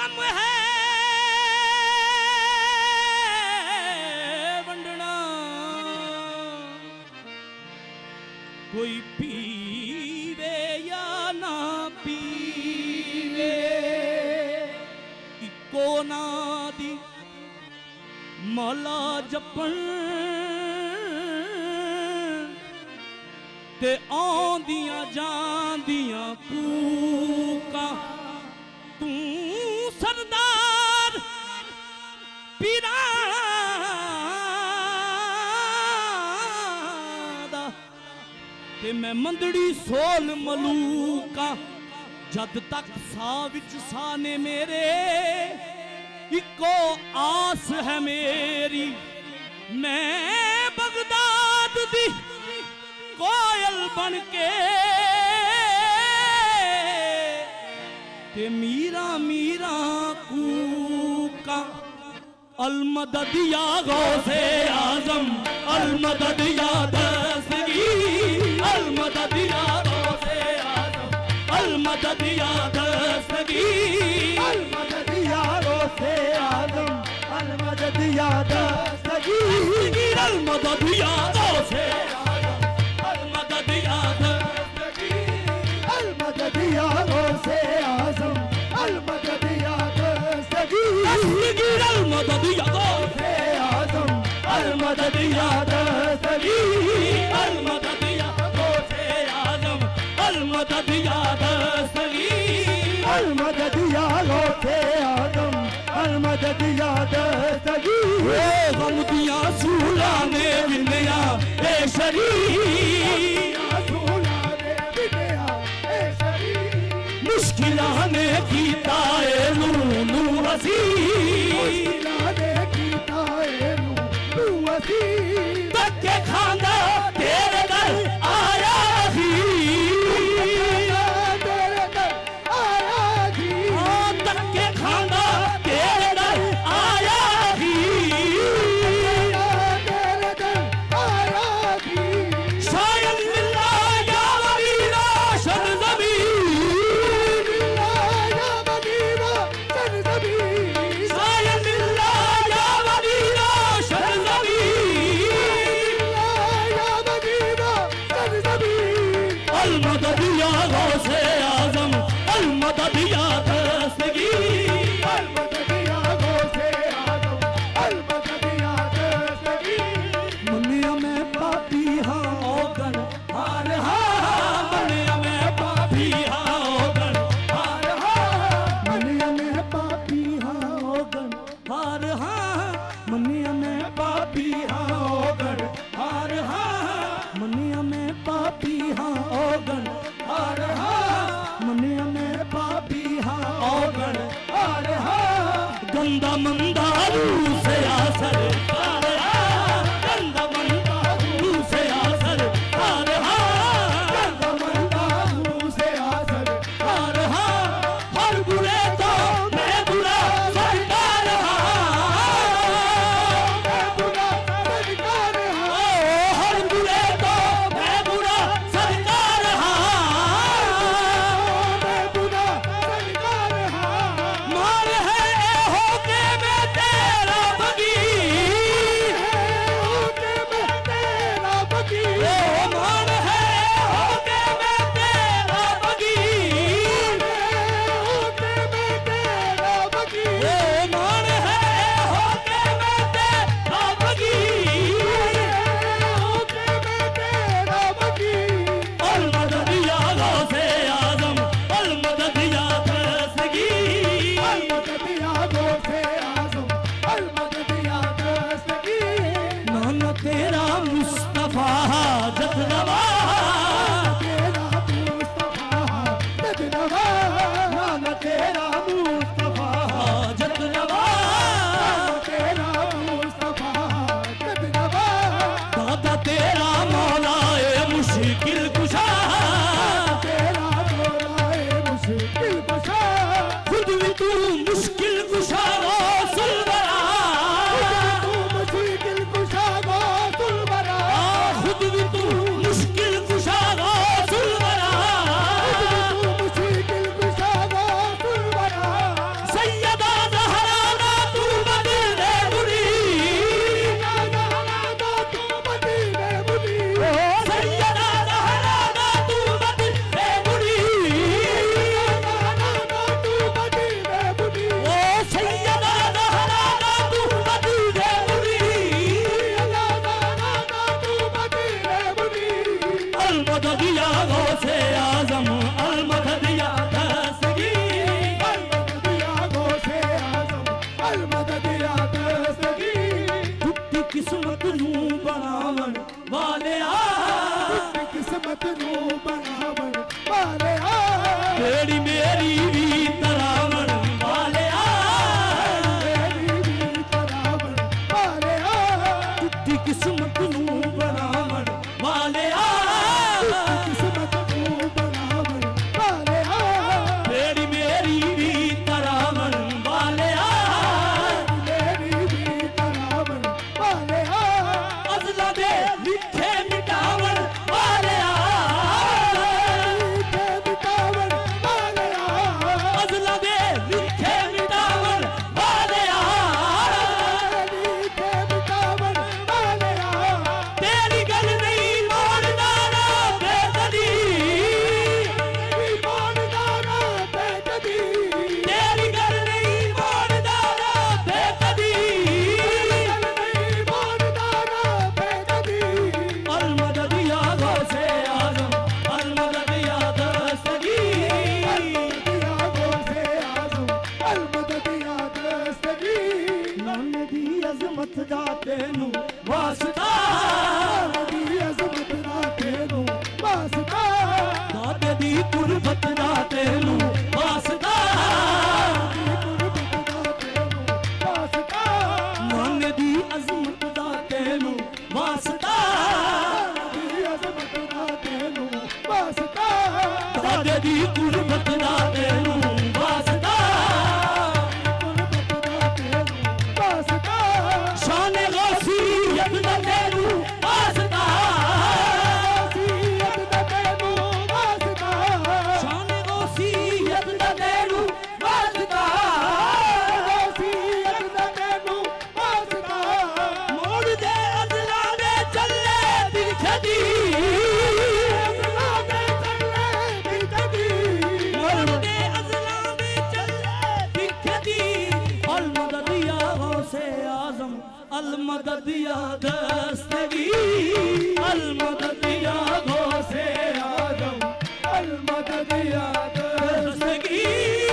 कम है वंडना, कोई पीवे या ना पीवे, इको ना दी माला जपन ते आंदियां जांदियां कूका। तू सरदार पीरा दा ते मैं मंदड़ी सोल मलूका। जद तक सा विच सा ने मेरे, इको आस है मेरी, मैं बगदाद दी कोयल बन के ते मीरा मीरा कूका। अलमदद या गौसे आजम, अलमदद या दस्तगीर, अलमदद या गौसे आजम, अलमदद या दस्तगीर, अलमदद या गौसे आजम, अलमदद या दस्तगीर, अलमदद या गौसे आजम, अलमदद या दस्तगीर, अलमदद या गौसे आजम, अलमदद या दस्तगीर, अलमदद या गौसे आजम, अलमदद या दस्तगीर, अलमदद या गौसे आजम, अलमदद या दस्तगीर, अलमदद या गौसे आजम, अलमदद या दस्तगीर। गम दिया सूला ने विंदिया ए शरीर, मुश्किलां ने कीता ए नूनू वसीर, धक्के खांदा तेरे दर आया ही, धक्के खांदा तेरे दर आया ही, शायद मिला या वरीला शन ज़मीन, शायद मिला या वरीला शन ज़मीन, अजमत दा तेनू वास्ता दी अजमत दा तेनू वास्ता दाते दी कुर्बत दा तेनू वास्ता गुरबत दा तेनू वास्ता नाने दी अजमत दा तेनू वास्ता दी अजमत दा तेनू वास्ता दाते दी कुर्बत दा तेनू वास्ता गुरबत दा तेनू वास्ता शान गौसियत दा तेनू वास्ता सीयत दा तेनू वास्ता शान गौसियत दा तेनू वास्ता सीयत दा तेनू वास्ता मोड़ दे अदला में चले दिल खदी मोड़ दे अदला में चले दिल खदी अल मदद या गौसे आजम अल मदद या दस्तगी अल मदद या गौसे आजम अलमदद या दस्तगी